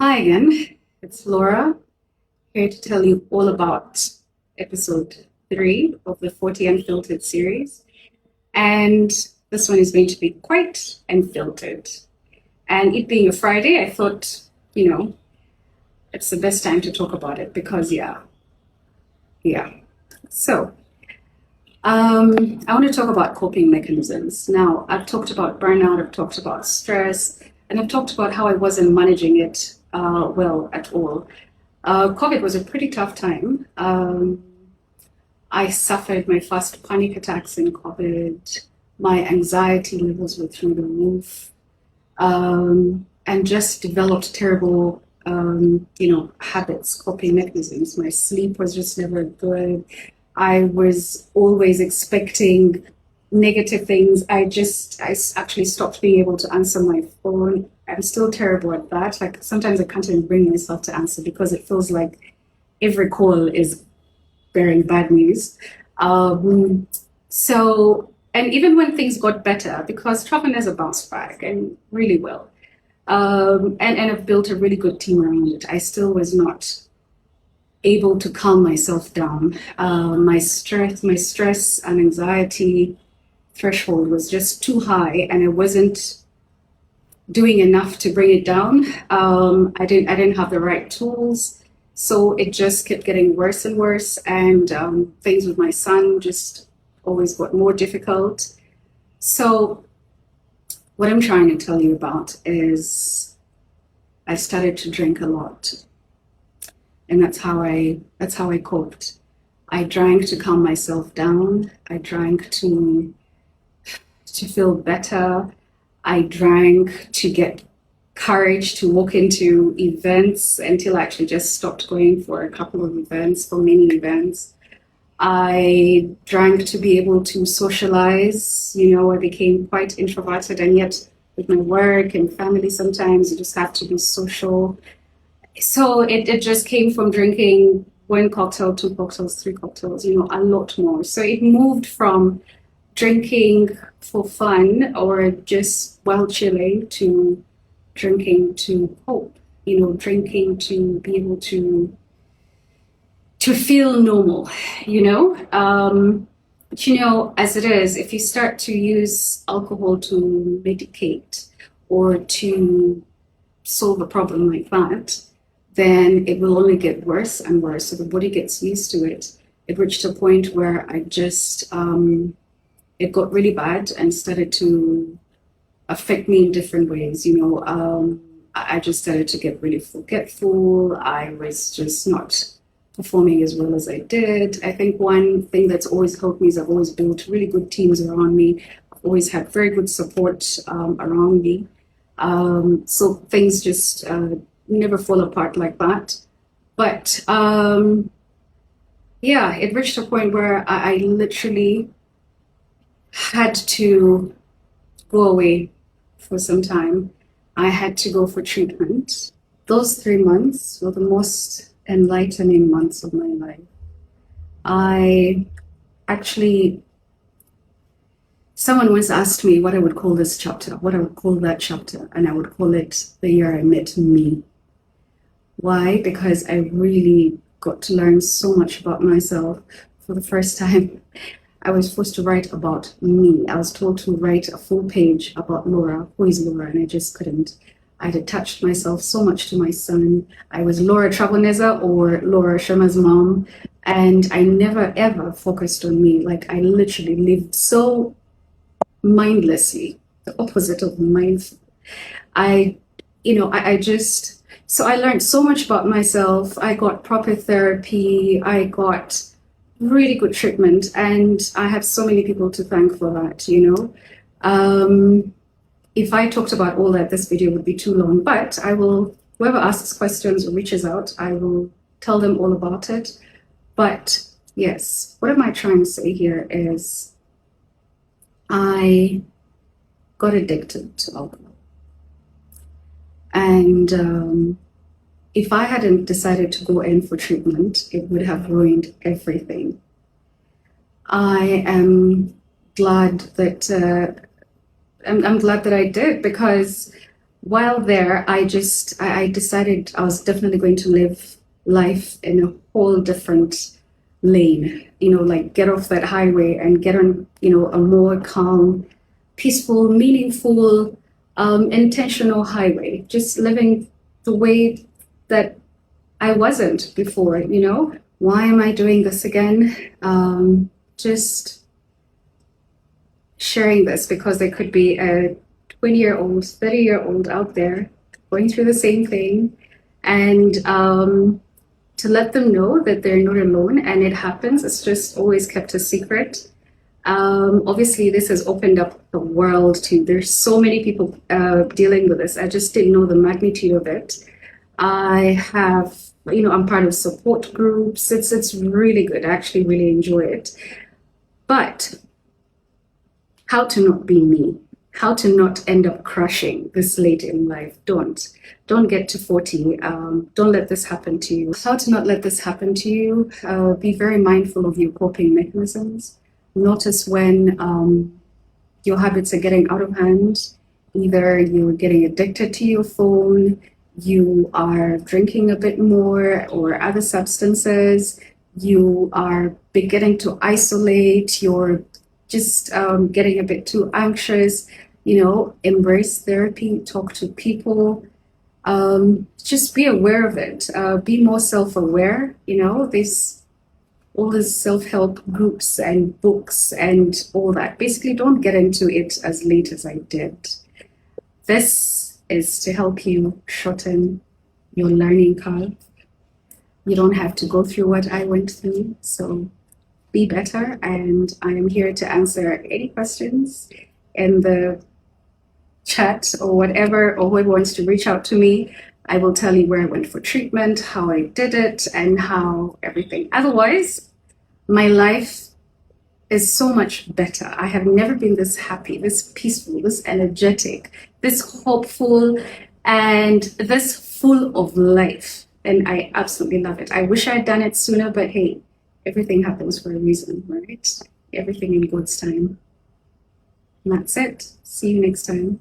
Hi again, it's Laura here to tell you all about episode 3 of the 40 Unfiltered series. And this one is going to be quite unfiltered. And it being a Friday, I thought, you know, it's the best time to talk about it because, yeah. So, I want to talk about coping mechanisms. Now, I've talked about burnout, I've talked about stress, and I've talked about how I wasn't managing it well at all. COVID was a pretty tough time. I suffered my first panic attacks in COVID. My anxiety levels were through the roof, and just developed terrible, habits, coping mechanisms. My sleep was just never good. I was always expecting negative things. I actually stopped being able to answer my phone. I'm still terrible at that. Like sometimes I can't even bring myself to answer because it feels like every call is bearing bad news. Um, and even when things got better, because Travelers have bounced back and really well, and I've built a really good team around it, I still was not able to calm myself down. My stress and anxiety threshold was just too high, and I wasn't doing enough to bring it down. I didn't have the right tools, so it just kept getting worse and worse. And things with my son just always got more difficult. So what I'm trying to tell you about is I started to drink a lot, and that's how I coped. I drank to calm myself down. I drank to feel better. I drank to get courage to walk into events until I actually just stopped going for a couple of events, for many events. I drank to be able to socialize. I became quite introverted, and yet with my work and family, sometimes you just have to be social. So it just came from drinking one cocktail, two cocktails, three cocktails, a lot more. So it moved from drinking for fun or just while chilling to drinking to cope, drinking to be able to feel normal, you know. But as it is, if you start to use alcohol to medicate or to solve a problem like that, then it will only get worse and worse. So the body gets used to it. It reached a point where it got really bad and started to affect me in different ways. I just started to get really forgetful. I was just not performing as well as I did. I think one thing that's always helped me is I've always built really good teams around me. I've always had very good support around me. So things just never fall apart like that. But yeah, it reached a point where I literally had to go away for some time. I had to go for treatment. Those 3 months were the most enlightening months of my life. I actually, someone once asked me what I would call this chapter, what I would call that chapter, and I would call it The Year I Met Me. Why? Because I really got to learn so much about myself for the first time. I was supposed to write about me. I was told to write a full page about Laura, who is Laura, and I just couldn't. I'd attached myself so much to my son. I was Laura Travaneza or Laura Sharma's mom, and I never ever focused on me. Like I literally lived so mindlessly, the opposite of mindful. I, I just, so I learned so much about myself. I got proper therapy. I got really good treatment, and I have so many people to thank for that. If I talked about all that, this video would be too long, but I will, whoever asks questions or reaches out, I will tell them all about it. But yes, what am I trying to say here is I got addicted to alcohol. And if I hadn't decided to go in for treatment, it would have ruined everything. I am glad that I'm glad that I did, because while there, I decided I was definitely going to live life in a whole different lane, like get off that highway and get on, a more calm, peaceful, meaningful, intentional highway, just living the way that I wasn't before. Why am I doing this again? Just sharing this because there could be a 20-year-old, 30-year-old out there going through the same thing, and to let them know that they're not alone and it happens. It's just always kept a secret. Obviously, this has opened up the world to, there's so many people dealing with this. I just didn't know the magnitude of it. I have, I'm part of support groups. It's really good. I actually really enjoy it. But how to not be me, how to not end up crashing this late in life. Don't get to 40. Don't let this happen to you. How to not let this happen to you. Be very mindful of your coping mechanisms. Notice when your habits are getting out of hand. Either you're getting addicted to your phone, you are drinking a bit more, or other substances, you are beginning to isolate, you're just getting a bit too anxious. Embrace therapy, talk to people, just be aware of it, be more self-aware. There's all these self-help groups and books and all that. Basically, don't get into it as late as I did. This is to help you shorten your learning curve. You don't have to go through what I went through, so be better. And I am here to answer any questions in the chat or whatever, or whoever wants to reach out to me. I will tell you where I went for treatment, how I did it, and how everything. Otherwise, my life is so much better. I have never been this happy, this peaceful, this energetic, this hopeful, and this full of life. And I absolutely love it. I wish I had done it sooner, but hey, everything happens for a reason, right? Everything in God's time. And that's it. See you next time.